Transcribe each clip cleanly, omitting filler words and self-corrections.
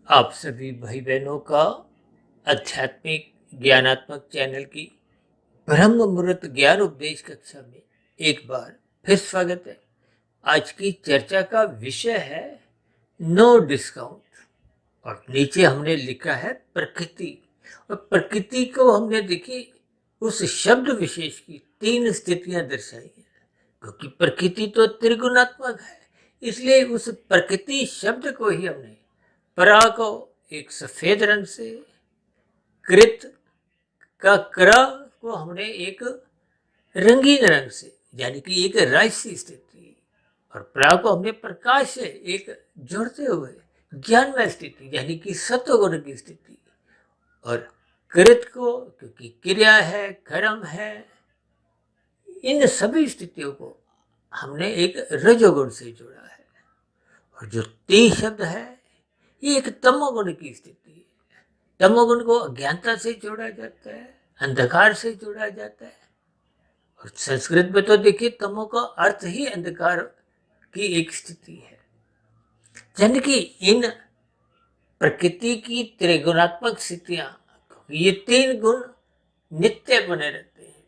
आप सभी भाई बहनों का आध्यात्मिक ज्ञानात्मक चैनल की ब्रह्म मुहूर्त ज्ञान उपदेश कक्षा में एक बार फिर स्वागत है। आज की चर्चा का विषय है नो डिस्काउंट और नीचे हमने लिखा है प्रकृति। और प्रकृति को हमने देखी उस शब्द विशेष की 3 स्थितियां दर्शाई हैं, क्योंकि प्रकृति तो त्रिगुणात्मक है। इसलिए उस प्रकृति शब्द को ही हमने परा को एक सफेद रंग से, कृत का क्र को हमने एक रंगीन रंग से, यानी कि एक राजसी स्थिति, और प्रा को हमने प्रकाश से एक जोड़ते हुए ज्ञानमय स्थिति यानी कि सत्वगुण की स्थिति, और कृत को क्योंकि क्रिया है, कर्म है, इन सभी स्थितियों को हमने एक रजोगुण से जोड़ा है। और जो 3 शब्द है ये एक तमोगुण की स्थिति है। तमोगुण को अज्ञानता से जोड़ा जाता है, अंधकार से जोड़ा जाता है। और संस्कृत में तो देखिए तमो का अर्थ ही अंधकार की एक स्थिति है। यानी कि इन प्रकृति की त्रिगुणात्मक स्थितियां, ये 3 गुण नित्य बने रहते हैं।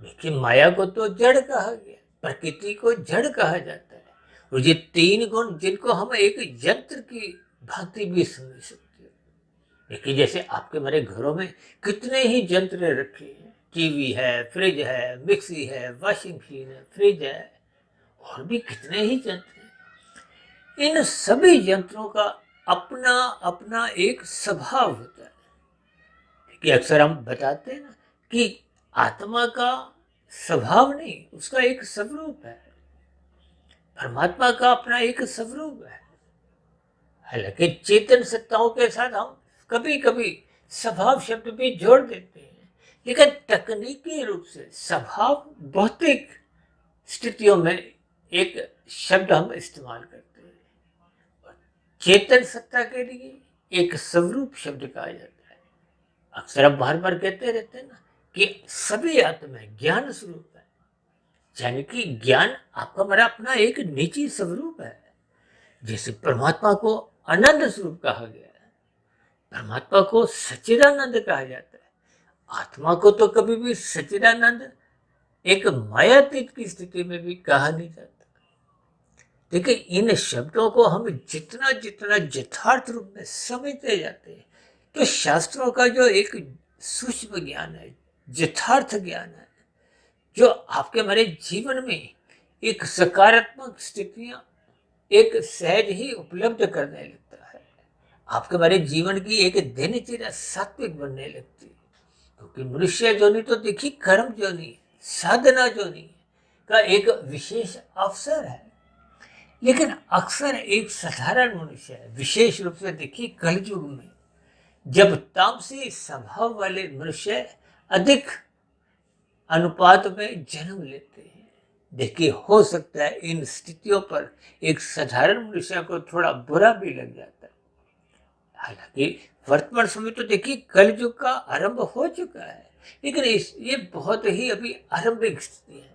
देखिए माया को तो जड़ कहा गया, प्रकृति को जड़ कहा जाता है, और ये 3 गुण जिनको हम एक यंत्र की भांति भी समझ सकते हैं। देखिए जैसे आपके मेरे घरों में कितने ही यंत्र रखे हैं, टीवी है, फ्रिज है, मिक्सी है, वॉशिंग मशीन है, फ्रिज है, और भी कितने ही यंत्र हैं। इन सभी यंत्रों का अपना अपना एक स्वभाव होता है। कि अक्सर हम बताते हैं ना कि आत्मा का स्वभाव नहीं, उसका एक स्वरूप है। परमात्मा का अपना एक स्वरूप है। हालांकि चेतन सत्ताओं के साथ हम कभी कभी स्वभाव शब्द भी जोड़ देते हैं, लेकिन तकनीकी रूप से स्वभाव भौतिक स्थितियों में एक शब्द हम इस्तेमाल करते हैं। चेतन सत्ता के लिए एक स्वरूप शब्द कहा जाता है। अक्सर हम बार बार कहते रहते हैं ना कि सभी आत्मा ज्ञान स्वरूप है, यानी कि ज्ञान आपका मेरा अपना एक निजी स्वरूप है। जैसे परमात्मा को आनंद स्वरूप कहा गया है, परमात्मा को सच्चिदानंद कहा जाता है। आत्मा को तो कभी भी सच्चिदानंद एक मायातीत की स्थिति में भी कहा नहीं जाता। देखिए इन शब्दों को हम जितना जितना यथार्थ रूप में समझते जाते हैं, तो शास्त्रों का जो एक सूक्ष्म ज्ञान है, यथार्थ ज्ञान है, जो आपके हमारे जीवन में एक सकारात्मक स्थितियां एक सहज ही उपलब्ध करने लगता है। आपके हमारे जीवन की एक दिनचर्या सात्विक बनने लगती है, क्योंकि मनुष्य जोनि तो देखिए कर्म जोनि, साधना जोनि का एक विशेष अवसर है। लेकिन अक्सर एक साधारण मनुष्य है, विशेष रूप से देखिए कलयुग में जब तामसी स्वभाव वाले मनुष्य अधिक अनुपात में जन्म लेते हैं। देखिए हो सकता है इन स्थितियों पर एक साधारण मनुष्य को थोड़ा बुरा भी लग जाता है। हालांकि वर्तमान समय तो देखिए कलयुग का आरंभ हो चुका है, लेकिन ये बहुत ही अभी आरंभिक स्थिति है।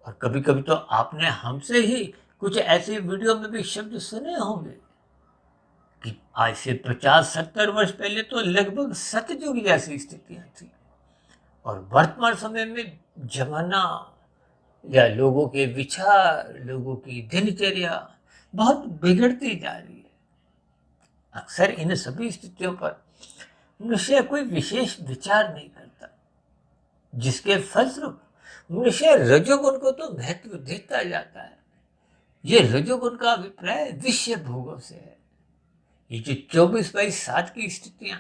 और कभी कभी तो आपने हमसे ही कुछ ऐसे वीडियो में भी शब्द सुने होंगे कि आज से 50-70 वर्ष पहले तो लगभग सतयुग जैसी स्थितियां थी, और वर्तमान समय में जमाना या लोगों के विचार, लोगों की दिनचर्या बहुत बिगड़ती जा रही है। अक्सर इन सभी स्थितियों पर मनुष्य कोई विशेष विचार नहीं करता, जिसके फलस्वरूप मनुष्य रजोगुण को तो महत्व देता जाता है। ये रजोगुण का अभिप्राय विषय भोगों से है। ये जो 24/7 की स्थितियां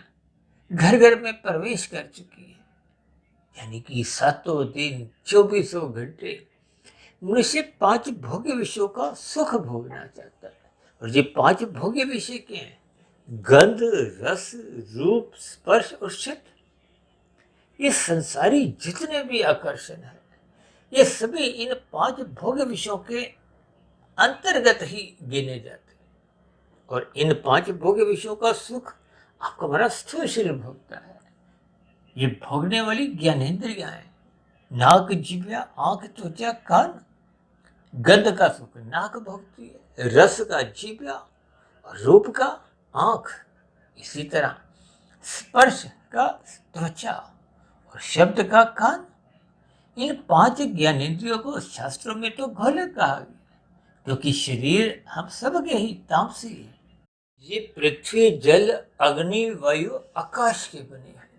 घर घर में प्रवेश कर चुकी है, यानी कि 7 दिन 24 घंटे मनुष्य 5 भोग्य विषयों का सुख भोगना चाहता है। और ये 5 भोग्य विषय के हैं गंध, रस, रूप, स्पर्श और शब्द। ये संसारी जितने भी आकर्षण है, ये सभी इन 5 भोग्य विषयों के अंतर्गत ही गिने जाते हैं। और इन 5 भोग्य विषयों का सुख आपका हमारा स्थूल शरीर भोगता है। ये भोगने वाली ज्ञानेंद्रियां हैं, नाक, जिह्वा, आंख, त्वचा, कान। गंध का सुख नाक भोगती है, रस का जिह्वा, रूप का आंख, इसी तरह स्पर्श का त्वचा और शब्द का कान, इन 5 ज्ञानेंद्रियों को शास्त्रों में तो गोलक कहा गया, क्योंकि शरीर हम सब के ही तामसी है। ये पृथ्वी, जल, अग्नि, वायु, आकाश के बने हैं।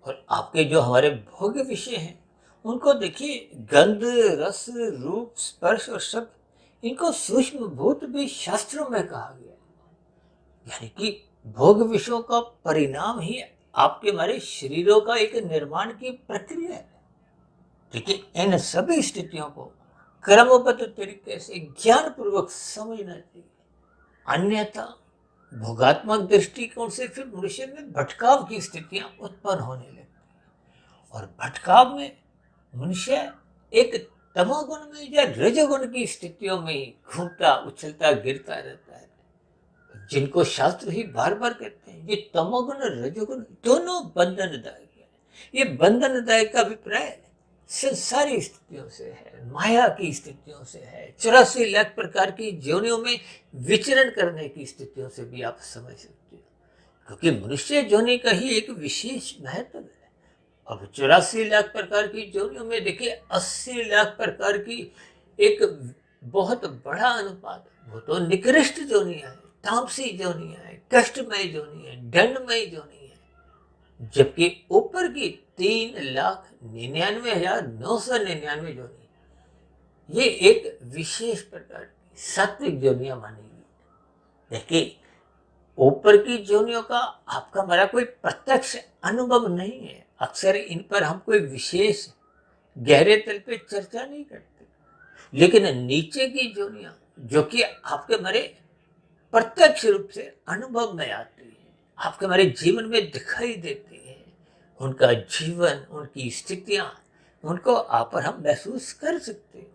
और आपके जो हमारे भोग्य विषय हैं, उनको देखिए, गंध, रस, रूप, स्पर्श और शब्द, इनको सूक्ष्म भूत भी शास्त्रों में कहा गया है। यानी कि भोग विषयों का परिणाम ही आपके हमारे शरीरों का एक निर्माण की प्रक्रिया है। देखिए, इन सभी स्थितियों को क्रमबद्ध तरीके से ज्ञान पूर्वक समझना चाहिए, अन्यथा भोगात्मक दृष्टिकोण से फिर मनुष्य में भटकाव की स्थितियां उत्पन्न होने लगती हैं। और भटकाव में मनुष्य एक तमोगुण में या रजोगुण की स्थितियों में ही घूमता, उछलता, गिरता रहता है, जिनको शास्त्र ही बार बार कहते हैं ये तमोगुण और रजोगुण दोनों बंधनदायक है। ये बंधनदायक का अभिप्राय संसारी स्थितियों से है, माया की स्थितियों से है, 84 लाख प्रकार की योनियों में विचरण करने की स्थितियों से भी आप समझ सकते हो, क्योंकि मनुष्य योनि का ही एक विशेष महत्व है। अब 84 लाख प्रकार की योनियों में देखिए, 80 लाख प्रकार की एक बहुत बड़ा अनुपात, वो तो निकृष्ट योनियां है, तामसी योनियां है, कष्टमय योनि है, दंडमय योनि है, जबकि ऊपर की 3,99,999 योनि, ये एक विशेष प्रकार की सात्विक योनियां मानी गई। देखिए, ऊपर की योनियों का आपका हमारा कोई प्रत्यक्ष अनुभव नहीं है, अक्सर इन पर हम कोई विशेष गहरे तल पे चर्चा नहीं करते, लेकिन नीचे की योनियां जो कि आपके हमारे प्रत्यक्ष रूप से अनुभव में आती है, आपके हमारे जीवन में दिखाई देती है, उनका जीवन, उनकी स्थितियां, उनको आप और हम महसूस कर सकते हैं,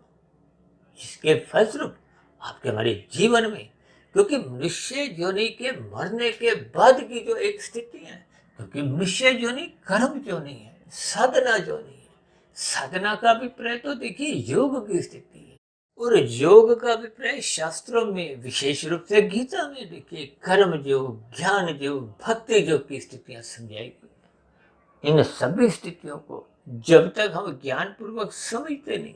जिसके फलस्वरूप आपके हमारे जीवन में, क्योंकि मनुष्य योनि के मरने के बाद की जो एक स्थिति है, क्योंकि मनुष्य योनि कर्म योनि है, साधना योनि है। साधना का अभिप्राय तो देखिए योग की स्थिति है, और योग का अभिप्राय शास्त्रों में, विशेष रूप से गीता में देखिए, कर्म योग, ज्ञान योग, भक्ति योग की स्थितियां समझाई गई। इन सभी स्थितियों को जब तक हम ज्ञान पूर्वक समझते नहीं,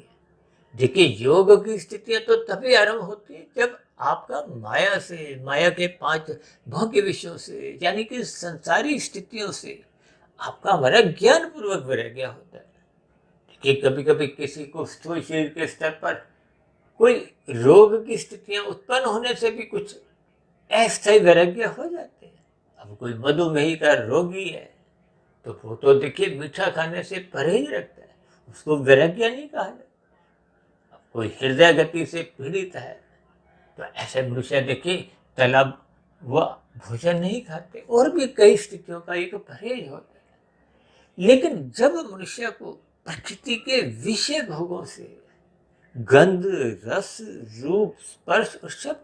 देखिए योग की स्थितियां तो तभी आरंभ होती है जब आपका माया से, माया के 5 भोग्य विषयों से, यानी कि संसारी स्थितियों से आपका हमारा ज्ञान पूर्वक वैराग्य होता है। कि कभी कभी किसी को स्थूल शरीर के स्तर पर कोई रोग की स्थितियां उत्पन्न होने से भी कुछ अस्थायी वैराग्य हो जाते हैं। अब कोई मधुमेही का रोगी है तो वो तो देखिए मीठा खाने से परहेज रखता है, उसको वैराग्य नहीं कहा जाता। अब कोई हृदय गति से पीड़ित है तो ऐसे मनुष्य देखिए तला व भोजन नहीं खाते, और भी कई स्थितियों का एक परहेज होता है। लेकिन जब मनुष्य को प्रकृति के विषय भोगों से, गंध, रस, रूप, स्पर्श और शब्द,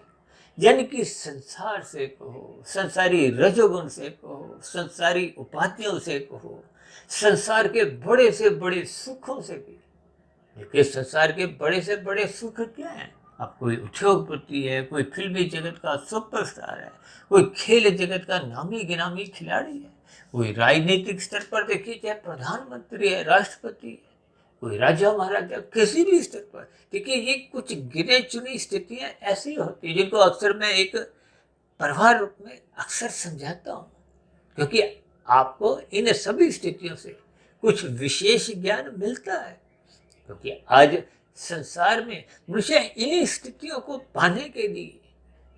यानी कि संसार से कहो, संसारी रजोगुण से कहो, संसारी उपाधियों से कहो, संसार के बड़े से बड़े सुखों से भी, देखिए संसार के बड़े से बड़े सुख क्या है? अब कोई उद्योगपति है, कोई फिल्मी जगत का सुपरस्टार है, कोई खेल जगत का नामी गिनामी खिलाड़ी है, कोई राजनीतिक स्तर पर देखिए चाहे प्रधानमंत्री है, राष्ट्रपति है, कोई राजा महाराजा, किसी भी स्तर पर देखिए, ये कुछ गिने चुनी स्थितियां ऐसी होती है जिनको अक्सर मैं एक परिवार रूप में अक्सर समझाता हूँ, क्योंकि आपको इन सभी स्थितियों से कुछ विशेष ज्ञान मिलता है। क्योंकि आज संसार में मनुष्य इन स्थितियों को पाने के लिए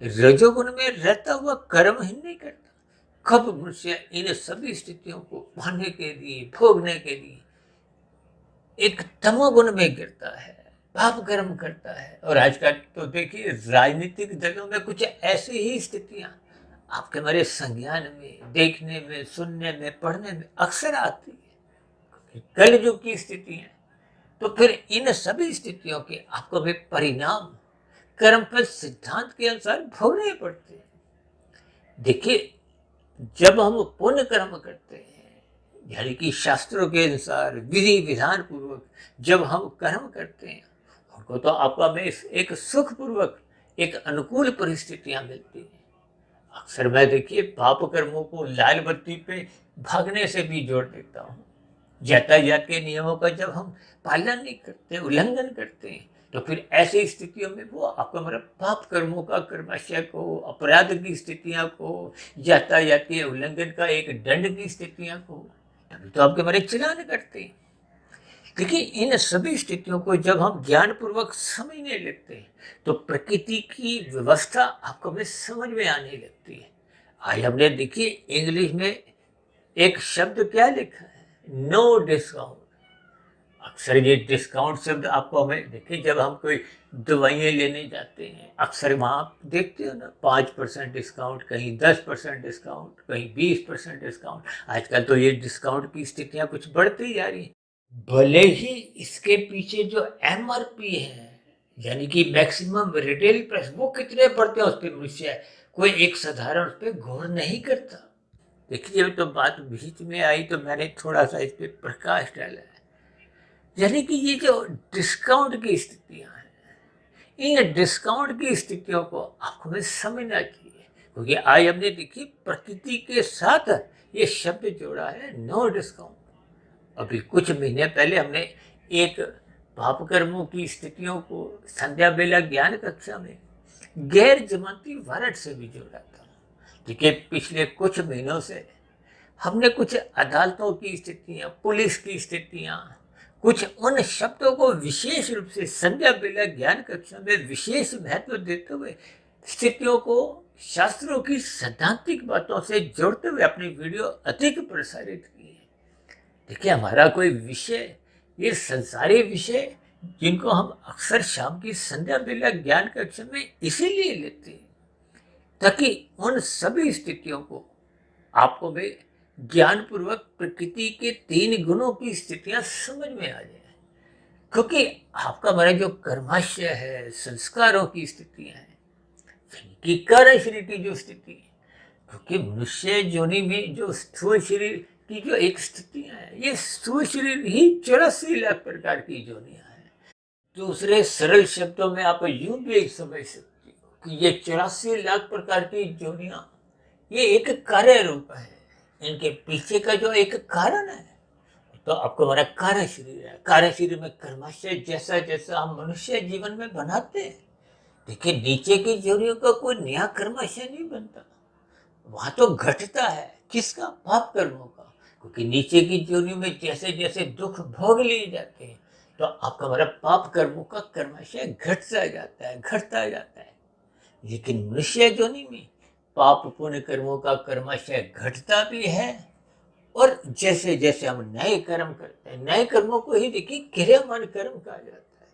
रजोगुण में रहता हुआ कर्म ही नहीं करता। कब मनुष्य इन सभी स्थितियों को पाने के लिए, भोगने के लिए एक तमोगुण में गिरता है, पाप कर्म करता है। और आजकल तो देखिए राजनीतिक दलों में कुछ ऐसी ही स्थितियां आपके हमारे संज्ञान में, देखने में, सुनने में, पढ़ने में अक्सर आती है। कलयुग की स्थिति है, तो फिर इन सभी स्थितियों के आपको भी परिणाम कर्मफल सिद्धांत के अनुसार भोगने पड़ते हैं। देखिए, जब हम पुण्य कर्म करते हैं, यानी कि शास्त्रों के अनुसार विधि विधान पूर्वक जब हम कर्म करते हैं, उनको तो आपका में एक सुख पूर्वक एक अनुकूल परिस्थितियां मिलती हैं। अक्सर मैं देखिए पाप कर्मों को लाल बत्ती पे भागने से भी जोड़ देता हूँ। यातायात के नियमों का जब हम पालन नहीं करते, उल्लंघन करते हैं, तो फिर ऐसी स्थितियों में वो आपका मतलब पाप कर्मों का कर्मशय को, अपराध की स्थितियां को, यातायात के उल्लंघन का एक दंड की स्थितियां को, तभी तो आपके हमारे चलान करते हैं। देखिए इन सभी स्थितियों को जब हम ज्ञानपूर्वक समझने लगते हैं तो प्रकृति की व्यवस्था आपको हमें समझ में आने लगती है। आज हमने देखिए इंग्लिश में एक शब्द क्या लिखा है, नो डिस्काउंट। अक्सर ये डिस्काउंट शब्द आपको हमें देखिए जब हम कोई दवाइयाँ लेने जाते हैं अक्सर वहाँ आप देखते हो ना 5% डिस्काउंट, कहीं 10% डिस्काउंट, कहीं 20% डिस्काउंट। आजकल तो ये डिस्काउंट की स्थितियाँ कुछ बढ़ती जा रही हैं। भले ही इसके पीछे जो एमआरपी है यानी कि मैक्सिमम रिटेल प्राइस वो कितने पड़ते हैं उस पर मनुष्य कोई एक साधारण उस पर गौर नहीं करता। देखिए जब तो बात बीच में आई तो मैंने थोड़ा सा इस पर प्रकाश डाला है। यानी कि ये जो डिस्काउंट की स्थितियां हैं इन डिस्काउंट की स्थितियों को आपको हमें समझना चाहिए, क्योंकि आज हमने देखी प्रकृति के साथ ये शब्द जोड़ा है नो डिस्काउंट। अभी कुछ महीने पहले हमने एक पाप कर्मों की स्थितियों को संध्या बेला ज्ञान कक्षा में गैर जमानती वारंट से भी जोड़ा था। देखिए पिछले कुछ महीनों से हमने कुछ अदालतों की स्थितियां, पुलिस की स्थितियां, कुछ उन शब्दों को विशेष रूप से संध्या बेला ज्ञान कक्षा में विशेष महत्व देते हुए स्थितियों को शास्त्रों की सैद्धांतिक बातों से जोड़ते हुए अपनी वीडियो अधिक प्रसारित की है। देखिए हमारा कोई विषय, ये संसारी विषय जिनको हम अक्सर शाम की संध्या बेला ज्ञान कक्षा में इसीलिए लेते हैं ताकि उन सभी स्थितियों को आपको भी ज्ञानपूर्वक प्रकृति के 3 गुणों की स्थितियां समझ में आ जाए, क्योंकि आपका हमारा जो कर्माशय है, संस्कारों की स्थितियां हैं, की कारण शरीर की जो स्थिति है, क्योंकि मनुष्य योनि में जो स्थूल शरीर की जो एक स्थितियां है, ये स्थूल शरीर ही 84 लाख प्रकार की योनियां हैं। दूसरे सरल शब्दों में आप यूं भी समझ सकते हो कि ये 84 लाख प्रकार की योनियां ये एक कार्य रूप है। इनके पीछे का जो एक कारण है तो आपको हमारा कार्य शरीर है। कार्य शरीर में कर्माशय जैसा जैसा हम मनुष्य जीवन में बनाते हैं, देखिए नीचे की जोनियों का कोई नया कर्माशय नहीं बनता, वहां तो घटता है। किसका? पाप कर्मों का। क्योंकि नीचे की जोनियों में जैसे जैसे दुख भोग लिए जाते हैं तो आपका हमारा पाप कर्मों का कर्माशय घटता जाता है, घटता जाता है। लेकिन मनुष्य जोनि में पाप पुण्य कर्मों का कर्माशय घटता भी है, और जैसे जैसे हम नए कर्म करते हैं, नए कर्मों को ही देखिए क्रियामान कर्म कहा जाता है,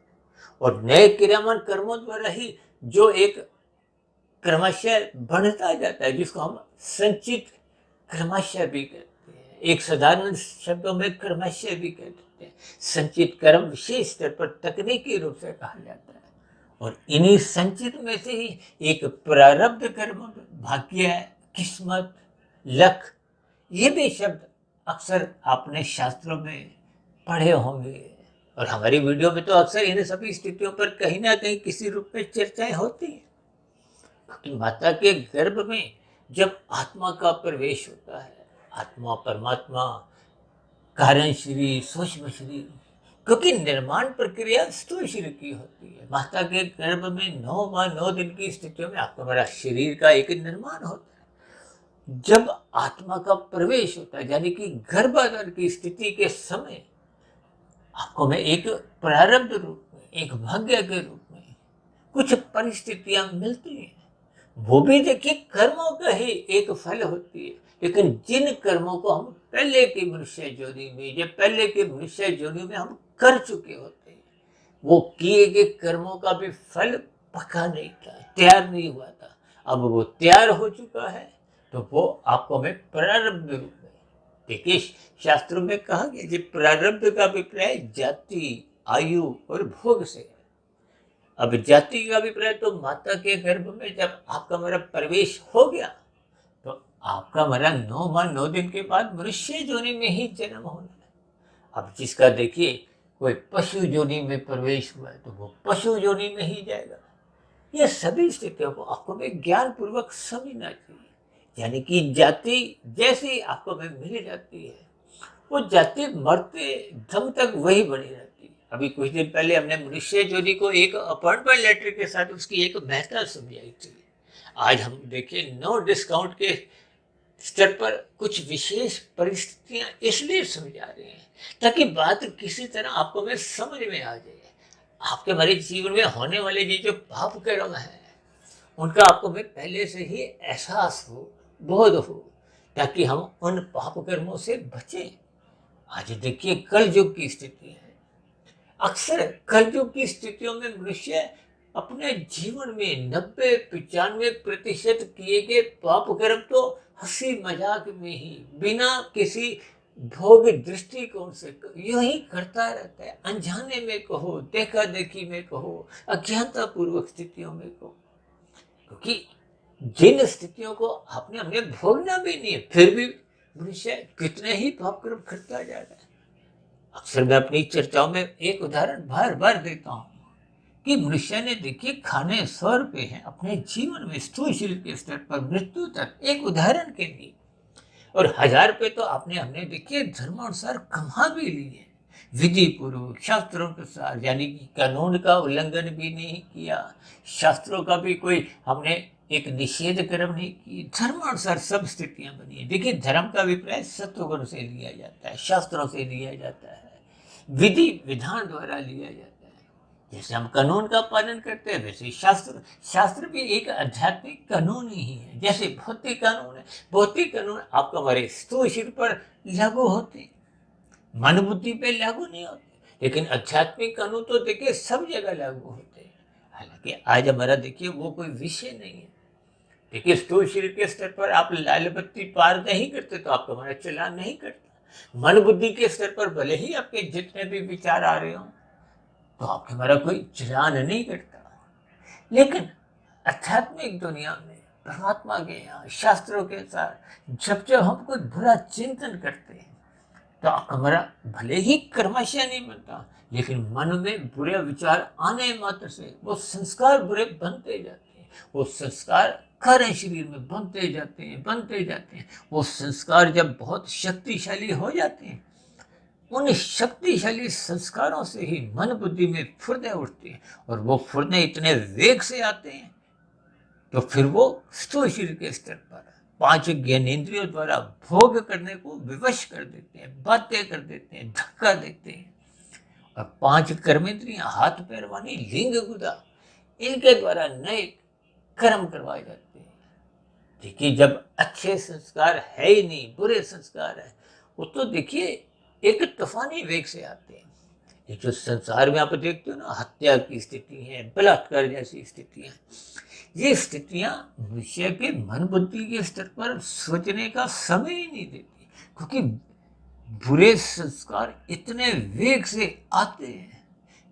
और नए क्रियामान कर्मों द्वारा ही जो एक कर्माशय बढ़ता जाता है जिसको हम संचित कर्माशय भी कहते हैं। एक साधारण शब्दों में कर्माशय भी कहते हैं। संचित कर्म विशेष स्तर पर तकनीकी रूप से कहा जाता है, और इन्हीं संचित में से ही एक प्रारब्ध कर्म, भाग्य, किस्मत, लक, ये भी शब्द अक्सर आपने शास्त्रों में पढ़े होंगे, और हमारी वीडियो में तो अक्सर इन सभी स्थितियों पर कहीं ना कहीं किसी रूप में चर्चाएं होती हैं। क्योंकि माता के गर्भ में जब आत्मा का प्रवेश होता है, आत्मा परमात्मा कारण शरीर सूक्ष्म शरीर, क्योंकि निर्माण प्रक्रिया स्थूल शरीर की होती है। माता के गर्भ में 9 दिन की स्थितियों में आपका हमारा शरीर का एक निर्माण होता है। जब आत्मा का प्रवेश होता है यानी कि गर्भाधान की स्थिति के समय आपको में एक प्रारब्ध रूप में, एक भाग्य के रूप में कुछ परिस्थितियां मिलती हैं। वो भी देखिए कर्मों का ही एक फल होती है, लेकिन जिन कर्मों को हम पहले की मनुष्य योनि में या पहले के मनुष्य योनि में हम कर चुके होते हैं, वो किए गए कर्मों का भी फल पका नहीं था, तैयार नहीं हुआ था। अब वो तैयार हो चुका है तो वो आपको हमें प्रारब्ध रूप में, देखिए शास्त्रों में कहा गया कि प्रारब्ध का अभिप्राय जाति, आयु और भोग से। अब जाति का अभिप्राय तो माता के गर्भ में जब आपका मेरा प्रवेश हो गया तो आपका मेरा 9 दिन के बाद मनुष्य योनि में ही जन्म होना है। अब जिसका देखिए कोई पशु योनि में प्रवेश हुआ है तो वो पशु योनि में ही जाएगा। ये सभी स्थितियों को आपको ज्ञान पूर्वक समझना चाहिए। यानी कि जाति जैसी आपको में मिल जाती है, वो जाति मरते दम तक वही बनी रहती है। अभी कुछ दिन पहले हमने मनुष्य ज्योति को एक अपॉइंटमेंट लेटर के साथ उसकी एक महत्ता समझाई थी। आज हम देखिए नो डिस्काउंट के स्तर पर कुछ विशेष परिस्थितियां इसलिए समझा रहे हैं ताकि बात किसी तरह आपको में समझ में आ जाए। आपके हमारे जीवन में होने वाले ये जो पाप कर्म है उनका आपको में पहले से ही एहसास हो, बोध हो, ताकि हम उन पाप कर्मों से बचें। आज देखिए कल युग की स्थिति है। अक्सर कल युग की स्थितियों में मनुष्य अपने जीवन में 90-95% किए गए पाप कर्म तो हंसी मजाक में ही बिना किसी भोग दृष्टिकोण से यूं ही करता रहता है। अनजाने में कहो, देखा देखी में कहो, अज्ञानता पूर्वक स्थितियों में कहो, क्योंकि जिन स्थितियों को आपने हमने भोगना भी नहीं है फिर भी मनुष्य कितने ही पाप कर्म करता जा रहा है। अक्सर मैं अपनी चर्चाओं में एक उदाहरण बार बार देता हूँ कि मनुष्य ने देखिए खाने 100 रुपए हैं अपने जीवन में स्थूल शरीर के स्तर पर मृत्यु तक, एक उदाहरण के लिए, और 1000 रुपए तो आपने हमने देखिए धर्मानुसार कमा भी लिए, विधि पूर्वक शास्त्रों के साथ, यानी कि कानून का उल्लंघन भी नहीं किया, शास्त्रों का भी कोई हमने एक निषेध कर्म नहीं की, धर्मानुसार सब स्थितियां बनी है। देखिए धर्म का अभिप्राय सत्वगुण से लिया जाता है, शास्त्रों से लिया जाता है, विधि विधान द्वारा लिया जाता है। जैसे हम कानून का पालन करते हैं वैसे शास्त्र भी एक आध्यात्मिक कानून ही है। जैसे भौतिक कानून है, भौतिक कानून आपको हमारे स्थूल शरीर पर लागू होते हैं, मन बुद्धि पे लागू नहीं होते, लेकिन आध्यात्मिक कानून तो देखिए सब जगह लागू होते हैं। हालांकि आज हमारा देखिए वो कोई विषय नहीं है। देखिए स्थूल शरीर के स्तर पर आप लाल बत्ती पार नहीं करते तो आपका हमारा चलान नहीं करता। मन बुद्धि के स्तर पर भले ही आपके जितने भी विचार आ रहे हो तो आपके हमारा कोई चलान नहीं करता, लेकिन आध्यात्मिक दुनिया में परमात्मा के यहाँ शास्त्रों के साथ जब जब हम कोई बुरा चिंतन करते हैं तो आपका हमारा भले ही कर्मशय नहीं बनता, लेकिन मन में बुरे विचार आने मात्र से वो संस्कार बुरे बनते जाते हैं, वो संस्कार कारण शरीर में बनते जाते हैं। वो संस्कार जब बहुत शक्तिशाली हो जाते हैं, उन शक्तिशाली संस्कारों से ही मन बुद्धि में फुर्दे उठती हैं, और वो फुर्दे इतने वेग से आते हैं तो फिर वो स्थूल शरीर के स्तर पर 5 ज्ञानेंद्रियों द्वारा भोग करने को विवश कर देते हैं, बातें कर देते हैं, धक्का देते हैं। और 5 कर्मेंद्रियां हाथ पैर वाणी लिंग गुदा, इनके द्वारा नए कर्म करवाए जाते हैं। देखिए जब अच्छे संस्कार है ही नहीं, बुरे संस्कार है, वो तो देखिए एक तूफानी वेग से आते हैं। ये जो संसार में आप देखते हो ना, हत्या की स्थिति है, बलात्कार जैसी स्थितियां, ये स्थितियां मनुष्य के मन बुद्धि के स्तर पर सोचने का समय ही नहीं देती, क्योंकि बुरे संस्कार इतने वेग से आते हैं।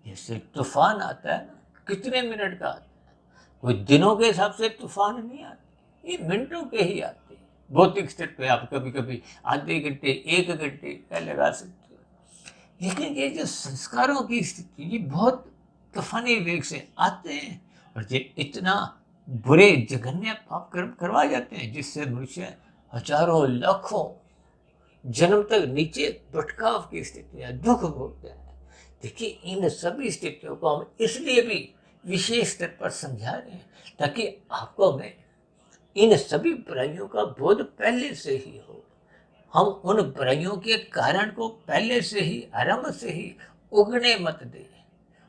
जैसे तूफान आता है ना, कितने मिनट का आता है, कोई दिनों के हिसाब से तूफान नहीं आते, ये मिनटों के ही आते हैं। भौतिक स्तर पे आप कभी कभी आधे घंटे 1 घंटे का लगा सकते हो, लेकिन ये जो संस्कारों की स्थिति ये बहुत तूफानी वेग से आते हैं, और ये इतना बुरे जघन्य पाप कर्म करवा जाते हैं जिससे मनुष्य हजारों लाखों जन्म तक नीचे भटकाव की स्थितियां दुख भोगते हैं। देखिए इन सभी स्थितियों को हम इसलिए भी विशेष स्तर पर समझा रहे हैं ताकि आपको में इन सभी बुराइयों का बोध पहले से ही हो, हम उन बुराइयों के कारण को पहले से ही आरंभ से ही उगने मत दें।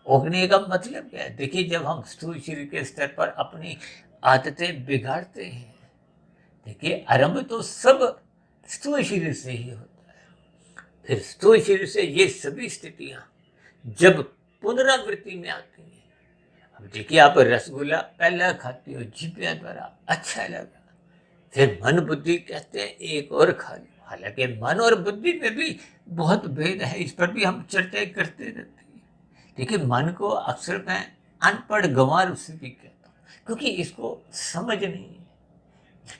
उगने का मतलब क्या है? देखिए जब हम स्थूल शरीर के स्तर पर अपनी आदतें बिगाड़ते हैं, देखिए आरंभ तो सब स्थूल शरीर से ही होता है, फिर स्थूल शरीर से ये सभी स्थितियां जब पुनरावृत्ति में आती हैं, अब देखिए आप रसगुल्ला पहला खाते हो जिभ्या द्वारा, अच्छा लगा, फिर मन बुद्धि कहते हैं एक और खा लो। हालांकि मन और बुद्धि में भी बहुत भेद है, इस पर भी हम चर्चा करते रहते हैं। देखिए मन को अक्सर मैं अनपढ़ गंवार उससे भी कहता हूँ, क्योंकि इसको समझ नहीं है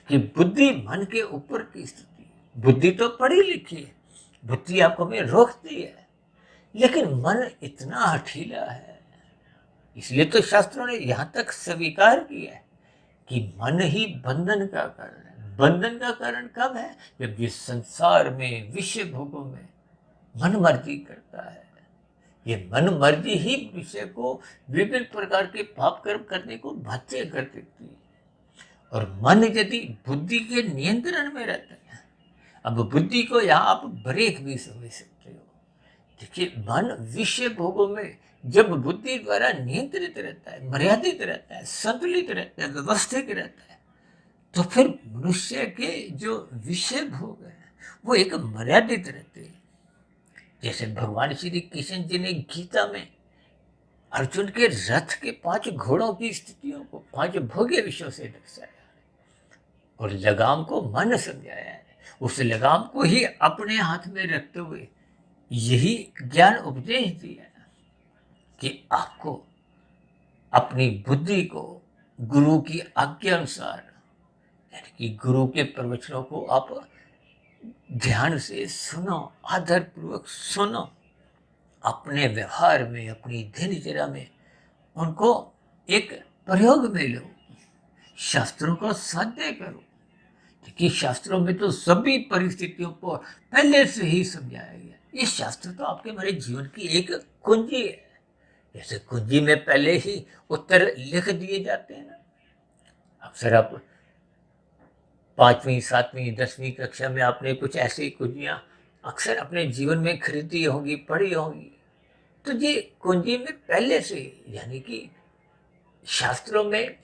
कि बुद्धि मन के ऊपर की स्थिति, बुद्धि तो पढ़ी लिखी है, बुद्धि आपको में रोकती है, लेकिन मन इतना हठीला है। इसलिए तो शास्त्रों ने यहाँ तक स्वीकार किया है कि मन ही बंधन का कारण है, बंधन का कारण कब है? जब ये संसार में, विषय भोगों में मन मर्जी करता है। ये मन मर्जी ही विषय को विभिन्न प्रकार के पाप कर्म करने को बाध्य कर देती है। और मन यदि बुद्धि के नियंत्रण में रहता है, अब बुद्धि को यहाँ आप ब्रेक भी समझ सकते हो। देखिए, मन विषय भोगों में जब बुद्धि द्वारा नियंत्रित रहता है, मर्यादित रहता है, संतुलित रहता है, व्यवस्थित रहता है, तो फिर मनुष्य के जो विषय भोग है वो एक मर्यादित रहते हैं। जैसे भगवान श्री कृष्ण जी ने गीता में अर्जुन के रथ के 5 घोड़ों की स्थितियों को 5 भोग्य विषयों से दर्शाया और लगाम को मन समझाया है। उस लगाम को ही अपने हाथ में रखते हुए यही ज्ञान उपदेश दिया कि आपको अपनी बुद्धि को गुरु की आज्ञा अनुसार, यानी कि गुरु के प्रवचनों को आप ध्यान से सुनो, आदर पूर्वक सुनो, अपने व्यवहार में, अपनी दिनचर्या में उनको एक प्रयोग में लो, शास्त्रों को साध्य करो। देखिए, शास्त्रों में तो सभी परिस्थितियों को पहले से ही समझाया गया। ये शास्त्र तो आपके हमारे जीवन की एक कुंजी है। जैसे कुंजी में पहले ही उत्तर लिख दिए जाते हैं ना। अक्सर आप 5वीं, 7वीं, 10वीं कक्षा में आपने कुछ ऐसी कुंजियां अक्सर अपने जीवन में खरीदी होंगी, पढ़ी होंगी। तो ये कुंजी में पहले से, यानी कि शास्त्रों में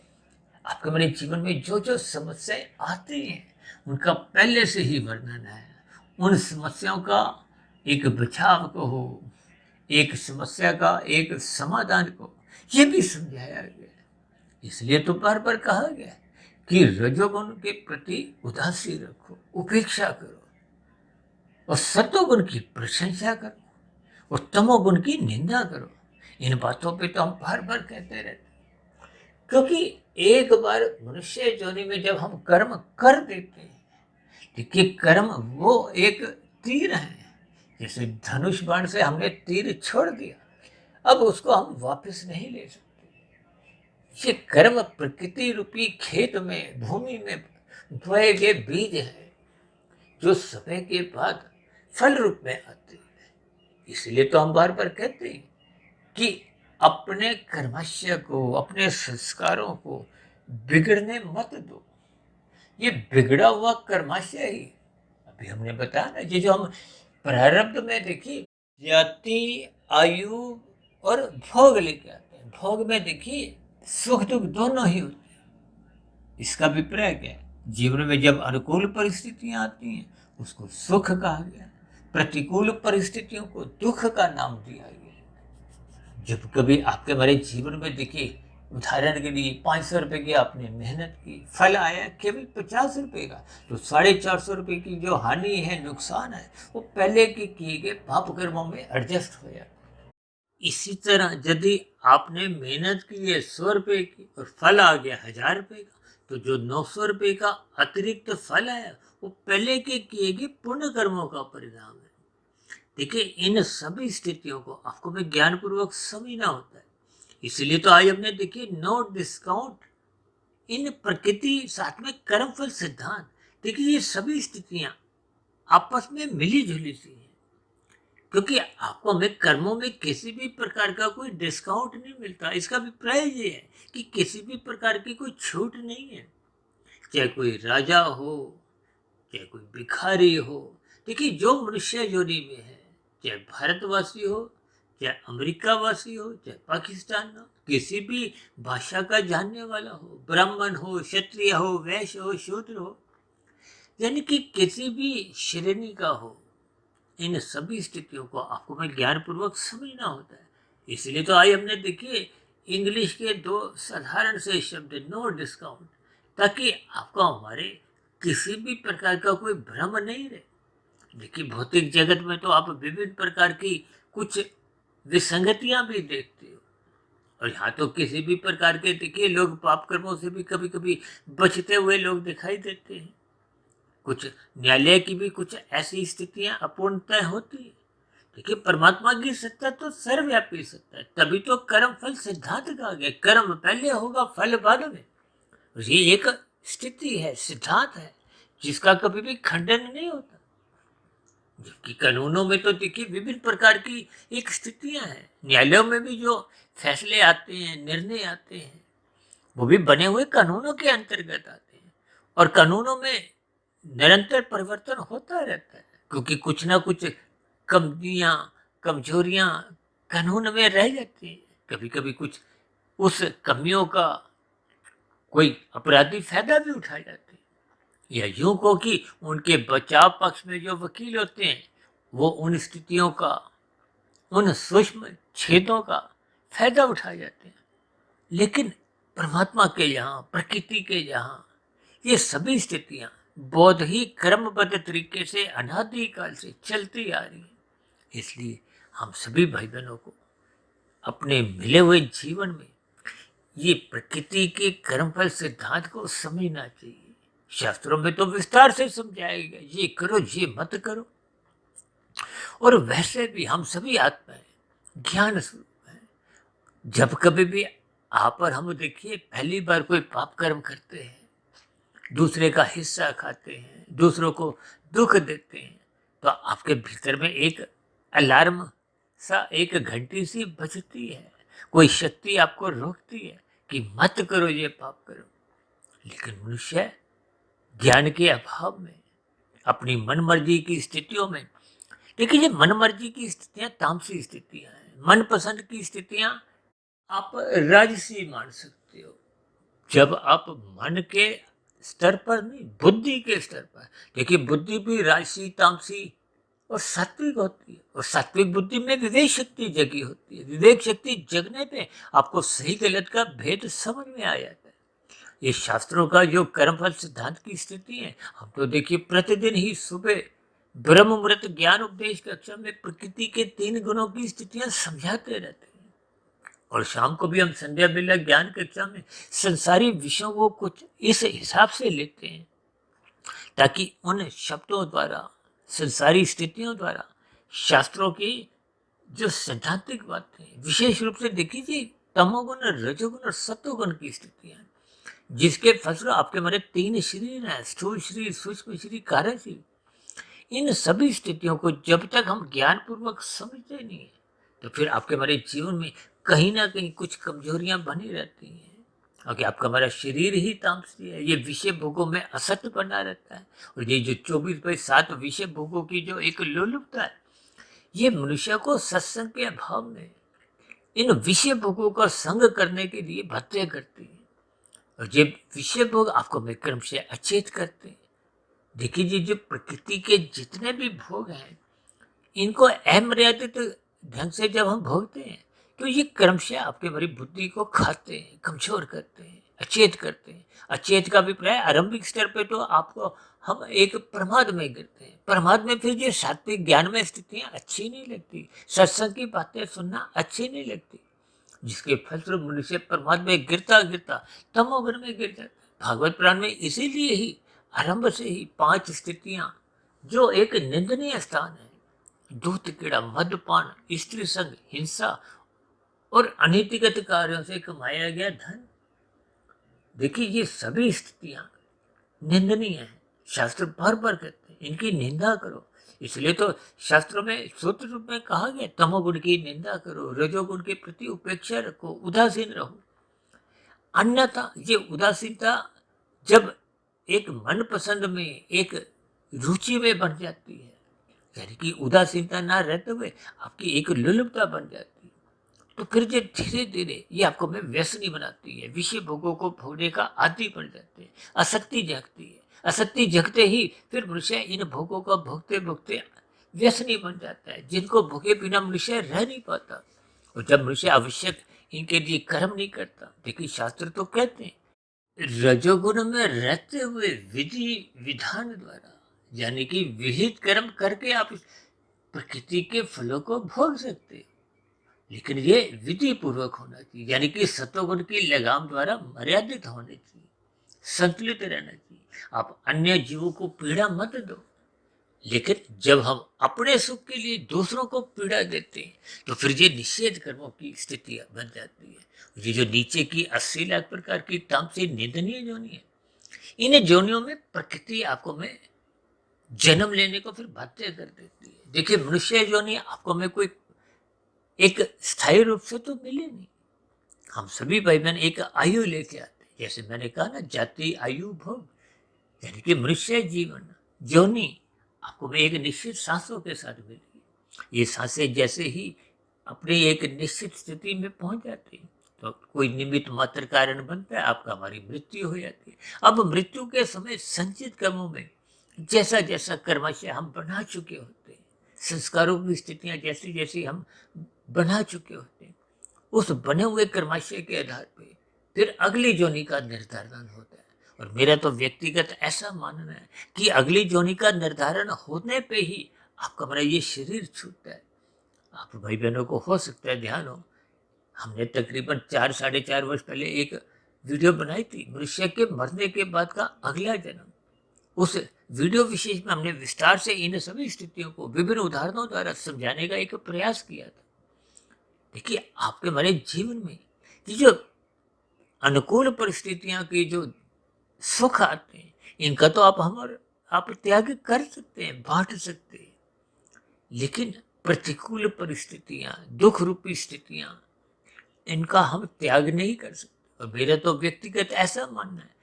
आपके हमारे जीवन में जो जो समस्याएं आती हैं उनका पहले से ही वर्णन है। उन समस्याओं का एक बचाव को हो, एक समस्या का एक समाधान को, ये भी समझाया गया। इसलिए तो बार बार कहा गया कि रजोगुण के प्रति उदासी रखो, उपेक्षा करो, और सतोगुण की प्रशंसा करो और तमोगुण की निंदा करो। इन बातों पे तो हम बार बार कहते रहते, क्योंकि एक बार मनुष्य योनि में जब हम कर्म कर देते हैं, देखिए कर्म वो एक तीर है। जैसे धनुष बाण से हमने तीर छोड़ दिया, अब उसको हम वापस नहीं ले सकते। ये कर्म प्रकृति रूपी खेत में, भूमि में बोए गए बीज है जो समय के बाद फल रूप में आते हैं। इसलिए तो हम बार बार कहते हैं कि अपने कर्मश्य को, अपने संस्कारों को बिगड़ने मत दो। ये बिगड़ा हुआ कर्माशय ही, अभी हमने बताया ना, ये जो हम प्रारब्ध में देखिए जाति, आयु और भोग लेके आते हैं। भोग में देखिए सुख दुख दोनों ही होते हैं। इसका अभिप्राय क्या है? जीवन में जब अनुकूल परिस्थितियां आती हैं उसको सुख कहा गया, प्रतिकूल परिस्थितियों को दुख का नाम दिया गया। जब कभी आपके हमारे जीवन में देखिए, उदाहरण के लिए 500 रुपये की आपने मेहनत की, फल आया केवल 50 रुपये का, तो 450 रुपये की जो हानि है, नुकसान है, वो पहले के किए गए पाप कर्मों में एडजस्ट हो जाता। इसी तरह यदि आपने मेहनत की है 100 रुपये की और फल आ गया 1000 रुपये का, तो जो 900 रुपये का अतिरिक्त फल आया वो पहले के किए गए पुण्य कर्मों का परिणाम है। देखिए, इन सभी स्थितियों को आपको में ज्ञानपूर्वक समझना होता है। इसलिए तो आज हमने देखिए नो डिस्काउंट इन प्रकृति साथ में कर्मफल सिद्धांत। देखिए, ये सभी स्थितियां आपस में मिली जुली सी हैं, क्योंकि आपको हमें कर्मों में किसी भी प्रकार का कोई डिस्काउंट नहीं मिलता। इसका अभिप्राय ये है कि किसी भी प्रकार की कोई छूट नहीं है, चाहे कोई राजा हो, चाहे कोई भिखारी हो। देखिए, जो मनुष्य योनि में है, चाहे भारतवासी हो, चाहे अमेरिका वासी हो, चाहे पाकिस्तान हो, किसी भी भाषा का जानने वाला हो, ब्राह्मण हो, क्षत्रिय हो, वैश्य हो, शूद्र हो, यानी कि किसी भी श्रेणी का हो, इन सभी स्थितियों को आपको में ज्ञानपूर्वक समझना होता है। इसलिए तो आज हमने देखिए इंग्लिश के 2 साधारण से शब्द नो डिस्काउंट, ताकि आपको हमारे किसी भी प्रकार का कोई भ्रम नहीं रहे। देखिए, भौतिक जगत में तो आप विभिन्न प्रकार की कुछ विसंगतियां भी देखते हो, और यहाँ तो किसी भी प्रकार के देखिए लोग पाप कर्मों से भी कभी कभी बचते हुए लोग दिखाई देते हैं। कुछ न्यायालय की भी कुछ ऐसी स्थितियां अपूर्णता होती है। देखिए, परमात्मा की सत्ता तो सर्वव्यापी सत्ता है, तभी तो कर्म फल सिद्धांत कहा गया। कर्म पहले होगा, फल बाद में। ये एक स्थिति है, सिद्धांत है। जिसका कभी भी खंडन नहीं होता। जबकि कानूनों में तो देखिए विभिन्न प्रकार की एक स्थितियां हैं। न्यायालयों में भी जो फैसले आते हैं, निर्णय आते हैं, वो भी बने हुए कानूनों के अंतर्गत आते हैं। और कानूनों में निरंतर परिवर्तन होता रहता है, क्योंकि कुछ ना कुछ कमियां, कमजोरियां कानून में रह जाती हैं। कभी कभी कुछ उस कमियों का कोई अपराधी फायदा भी उठा जाते हैं, या यूं को कि उनके बचाव पक्ष में जो वकील होते हैं वो उन स्थितियों का, उन सूक्ष्म छेदों का फायदा उठा जाते हैं। लेकिन परमात्मा के यहाँ, प्रकृति के यहाँ ये सभी स्थितियां बहुत ही क्रमबद्ध तरीके से अनादि काल से चलती आ रही हैं। इसलिए हम सभी भाई बहनों को अपने मिले हुए जीवन में ये प्रकृति के कर्मफल सिद्धांत को समझना चाहिए। शास्त्रों में तो विस्तार से समझाया गया, ये करो ये मत करो। और वैसे भी हम सभी आत्माएं ज्ञान स्वरूप हैं। जब कभी भी आप और हम देखिए पहली बार कोई पाप कर्म करते हैं, दूसरे का हिस्सा खाते हैं, दूसरों को दुख देते हैं, तो आपके भीतर में एक अलार्म सा, एक घंटी सी बजती है। कोई शक्ति आपको रोकती है कि मत करो ये पाप करो। लेकिन मनुष्य ज्ञान के अभाव में अपनी मनमर्जी की स्थितियों में, देखिए ये मनमर्जी की स्थितियां तामसी स्थितियां हैं। मनपसंद की स्थितियां आप राजसी मान सकते हो। जब आप मन के स्तर पर नहीं, बुद्धि के स्तर पर, देखिए बुद्धि भी राजसी, तामसी और सात्विक होती है। और सात्विक बुद्धि में विवेक शक्ति जगी होती है। विवेक शक्ति जगने पे आपको सही गलत का भेद समझ में आ जाता है। ये शास्त्रों का जो कर्मफल सिद्धांत की स्थिति है, हम तो देखिए प्रतिदिन ही सुबह ब्रह्म मुहूर्त ज्ञान उपदेश कक्षा में प्रकृति के 3 गुणों की स्थितियां समझाते रहते हैं। और शाम को भी हम संध्या बेला ज्ञान कक्षा में संसारी विषयों को कुछ इस हिसाब से लेते हैं, ताकि उन शब्दों द्वारा, संसारी स्थितियों द्वारा शास्त्रों की जो सैद्धांतिक बातें, विशेष रूप से देखिए जी तमोगुण, रजोगुण और सत्वगुण की स्थितियां, जिसके फलस्वरूप आपके हमारे 3 शरीर हैं, स्थूल शरीर, सूक्ष्म शरीर, कार्य शरीर। इन सभी स्थितियों को जब तक हम ज्ञान पूर्वक समझते नहीं है, तो फिर आपके हमारे जीवन में कहीं ना कहीं कुछ कमजोरियां बनी रहती हैं। क्योंकि आपका हमारा शरीर ही तामसी है, ये विषय भोगों में असत बना रहता है। और ये जो 24/7 विषय भोगों की जो एक लोलुपता है, ये मनुष्य को सत्संग के अभाव में इन विषय भोगों का संग करने के लिए भत्ते करती है। और ये विषय भोग आपको में क्रम से अचेत करते हैं। देखिए जी जो प्रकृति के जितने भी भोग हैं, इनको अमर्यादित ढंग से जब हम भोगते हैं, तो ये क्रमशः आपके हमारी बुद्धि को खाते हैं, कमजोर करते हैं, अचेत करते हैं। अचेत का अभिप्राय आरंभिक स्तर पे तो आपको हम एक प्रमाद में गिरते हैं। प्रमाद में फिर ये सात्विक ज्ञान में स्थितियां अच्छी नहीं लगती, सत्संग की बातें सुनना अच्छी नहीं लगती, जिसके फलस्वरूप मनुष्य प्रमाद में गिरता गिरता तमोगुण में गिर जाता है। भागवत पुराण में इसीलिए ही आरंभ से ही 5 स्थितियां जो एक निंदनीय स्थान है, दूत कीड़ा, मद्यपान, स्त्री संग, हिंसा और अनैतिकत कार्यों से कमाया गया धन, देखिए ये सभी स्थितियां निंदनीय हैं। शास्त्र बार बार कहते हैं इनकी निंदा करो। इसलिए तो शास्त्रों में सूत्र रूप में कहा गया तमोगुण की निंदा करो, रजोगुण के प्रति उपेक्षा रखो, उदासीन रहो। अन्यथा ये उदासीनता जब एक मनपसंद में, एक रुचि में बन जाती है, यानी कि उदासीनता ना रहते हुए आपकी एक लुलुपता बन जाती है, तो फिर ये धीरे धीरे ये आपको में व्यसनी बनाती है। विषय भोगों को भोगने का आदी बन जाते हैं। आसक्ति जगती है। आसक्ति जगते ही फिर मनुष्य इन भोगों को भोगते भोगते व्यसनी बन जाता है, जिनको भोगे बिना मनुष्य रह नहीं पाता। और जब मनुष्य आवश्यक इनके लिए कर्म नहीं करता, देखिए शास्त्र तो कहते हैं रजोगुण में रहते हुए विधि विधान द्वारा, यानी कि विहित कर्म करके आप प्रकृति के फलों को भोग सकते हो। लेकिन ये विधि पूर्वक होना चाहिए, यानी कि सत्वगुण की लगाम द्वारा मर्यादित होने चाहिए, संतुलित रहना चाहिए। आप अन्य जीवों को पीड़ा मत दो। लेकिन जब हम अपने सुख के लिए दूसरों को पीड़ा देते हैं, तो फिर ये निषेध कर्मों की स्थिति बन जाती है। ये जो नीचे की 80 लाख प्रकार की तामसी निंदनीय जोनी है, इन जोनियों में प्रकृति आपको में जन्म लेने को फिर बाध्य कर देती है। देखिए, मनुष्य योनि आपको में कोई एक स्थायी रूप से तो मिले नहीं। हम सभी भाई बहन एक आयु लेके आते हैं, जैसे मैंने कहा ना, जाति आयु भोग, यानी कि मनुष्य जीवन योनि आपको में एक निश्चित सांसों के साथ मिलेगी। ये सांसें जैसे ही अपनी एक निश्चित स्थिति में पहुंच जाती है तो कोई निमित्त मात्र कारण बनता है, आपका हमारी मृत्यु हो जाती है। अब मृत्यु के समय संचित कर्मों में जैसा जैसा कर्माशय हम बना चुके होते हैं, संस्कारों की स्थितियां जैसी जैसी हम बना चुके होते हैं, उस बने हुए कर्माशय के आधार पे फिर अगली जोनी का निर्धारण होता है। और मेरा तो व्यक्तिगत ऐसा मानना है कि अगली जोनी का निर्धारण होने पे ही आपका हमारा ये शरीर छूटता है। आप भाई बहनों को हो सकता है ध्यान हो, हमने तकरीबन 4-4.5 वर्ष पहले एक वीडियो बनाई थी, मनुष्य के मरने के बाद का अगला जन्म। उस वीडियो विशेष में हमने विस्तार से इन सभी स्थितियों को विभिन्न उदाहरणों द्वारा समझाने का एक प्रयास किया था। देखिए, आपके हमारे जीवन में ये जो अनुकूल परिस्थितियां की जो सुख आते हैं, इनका तो आप त्याग कर सकते हैं, बांट सकते हैं, लेकिन प्रतिकूल परिस्थितियां, दुख रूपी स्थितियां, इनका हम त्याग नहीं कर सकते। और मेरा तो व्यक्तिगत ऐसा मानना है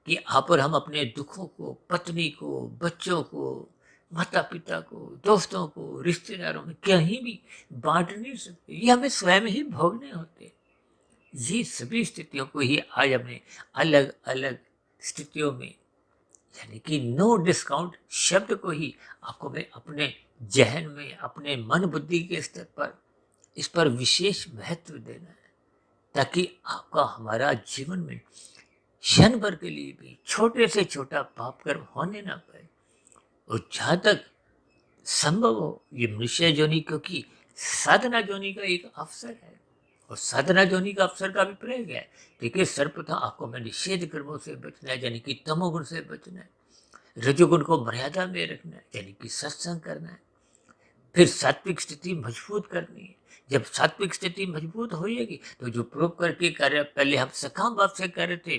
कि आप और हम अपने दुखों को पत्नी को, बच्चों को, माता पिता को, दोस्तों को, रिश्तेदारों में कहीं भी बांट नहीं सकते। ये हमें स्वयं ही भोगने होते हैं। ये सभी स्थितियों को ही आज हमने अलग अलग स्थितियों में, यानी कि नो डिस्काउंट शब्द को ही आपको मैं अपने जहन में, अपने मन बुद्धि के स्तर पर इस पर विशेष महत्व देना है, ताकि आपका हमारा जीवन में क्षण भर के लिए भी छोटे से छोटा पाप कर्म होने ना पाए। और जहां तक संभव हो ये मनुष्य जोनि, क्योंकि साधना जोनि का एक अवसर है, और साधना जोनि का अवसर का अभिप्राय क्या है? देखिए, सर्वप्रथम आपको मैं निषेध कर्मों से बचना है, यानी कि तमोगुण से बचना है। रजोगुण को मर्यादा में रखना है, यानी कि सत्संग करना है। फिर सात्विक स्थिति मजबूत करनी है। जब सात्विक स्थिति मजबूत होएगी तो जो परोपकार के कार्य पहले हम सकाम भाव से कर रहे थे,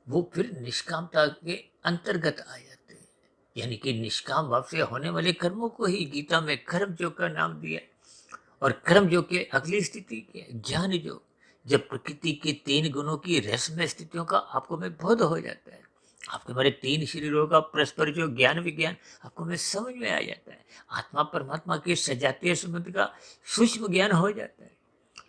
वो फिर निष्कामता के अंतर्गत आ जाते हैं। यानी कि निष्काम भाव से होने वाले कर्मों को ही गीता में कर्म योग का नाम दिया है। और कर्म योग के अगली स्थिति क्या है? ज्ञान योग। जब प्रकृति के 3 गुणों की रहस्यमय स्थितियों का आपको में बोध हो जाता है, आपके हमारे 3 शरीरों का परस्पर जो ज्ञान विज्ञान आपको में समझ में आ जाता है, आत्मा परमात्मा के सजातीय संबंध का सूक्ष्म ज्ञान हो जाता है,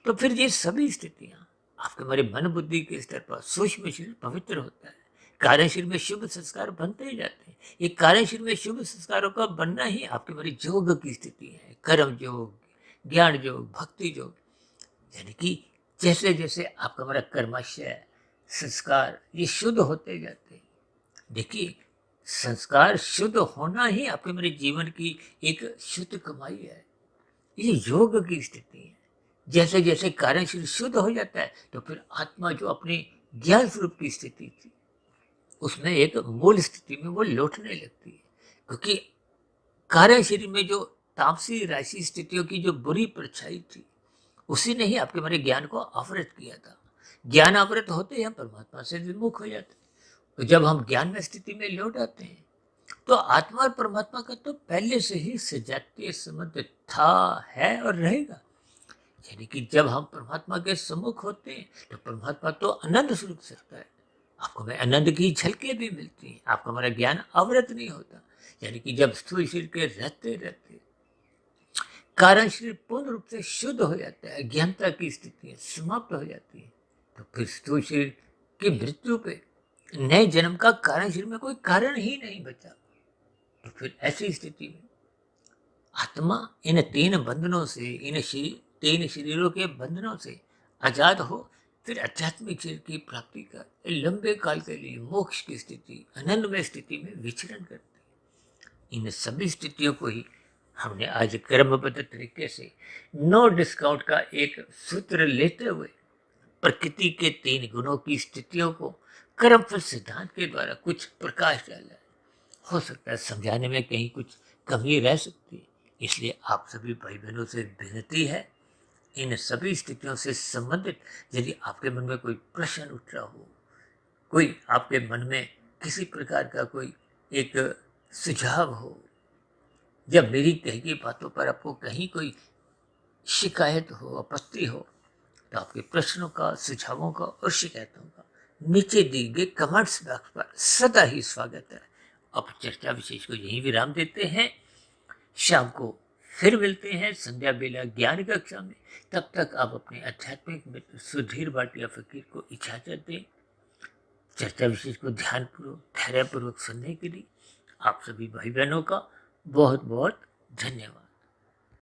तो फिर ये सभी स्थितियां आपके हमारे मन बुद्धि के स्तर पर सूक्ष्म शरीर पवित्र होता है। कार्य शरीर में शुभ संस्कार बनते ही जाते हैं। ये कार्य शरीर में शुभ संस्कारों का बनना ही आपके हमारी योग की स्थिति है। कर्म योग, ज्ञान योग, भक्ति योग, यानी कि जैसे जैसे आपका हमारा कर्माशय संस्कार ये शुद्ध होते जाते हैं। देखिए, संस्कार शुद्ध होना ही आपके मेरे जीवन की एक शुद्ध कमाई है। ये योग की स्थिति है। जैसे जैसे कार्यशील शुद्ध हो जाता है तो फिर आत्मा जो अपनी ज्ञान स्वरूप की स्थिति थी, उसमें एक मूल स्थिति में वो लौटने लगती है। क्योंकि कार्यशील में जो तामसी राशि स्थितियों की जो बुरी परछाई थी, उसी ने ही आपके हमारे ज्ञान को आवृत किया था। ज्ञान आवृत होते ही हम परमात्मा से विमुख हो जाते हैं। तो जब हम ज्ञान में स्थिति में लौट आते हैं तो आत्मा और परमात्मा का तो पहले से ही सजातीय संबंध था, है और रहेगा। यानी कि जब हम परमात्मा के सम्मुख होते हैं तो परमात्मा तो आनंद स्वरूप सकता है, आपको में आनंद की झलकें भी मिलती हैं, आपका हमारा ज्ञान आवृत नहीं होता। यानी कि जब स्थूल शरीर के रहते रहते कारण शरीर पूर्ण रूप से शुद्ध हो जाता है, अज्ञानता की स्थितियां समाप्त हो जाती है, तो फिर स्थूल शरीर की मृत्यु पे नए जन्म का कारण शरीर में कोई कारण ही नहीं बचा। तो फिर ऐसी स्थिति में आत्मा इन 3 बंधनों से, इन 3 शरीरों के बंधनों से आजाद हो, फिर आध्यात्मिक शरीर की प्राप्ति कर लंबे काल के लिए मोक्ष की स्थिति, आनंदमय स्थिति में विचरण करती है। इन सभी स्थितियों को ही हमने आज क्रमबद्ध तरीके से नो डिस्काउंट का एक सूत्र लेते हुए प्रकृति के 3 गुणों की स्थितियों को कर्मफल सिद्धांत के द्वारा कुछ प्रकाश डाला है। हो सकता है समझाने में कहीं कुछ कमी रह सकती है, इसलिए आप सभी भाई बहनों से विनती है, इन सभी स्थितियों से संबंधित यदि आपके मन में कोई प्रश्न उठ रहा हो, कोई आपके मन में किसी प्रकार का कोई एक सुझाव हो, या मेरी कही गई बातों पर आपको कहीं कोई शिकायत हो, आपत्ति हो, तो आपके प्रश्नों का, सुझावों का और शिकायतों का नीचे दिए गए कमेंट्स बॉक्स पर सदा ही स्वागत है। अब चर्चा विशेष को यहीं विराम देते हैं। शाम को फिर मिलते हैं संध्या बेला ज्ञान कक्षा में। तब तक आप अपने आध्यात्मिक मित्र सुधीर भाटिया फकीर को इजाजत दें। चर्चा विशेष को ध्यानपूर्वक, धैर्यपूर्वक सुनने के लिए आप सभी भाई बहनों का बहुत बहुत धन्यवाद।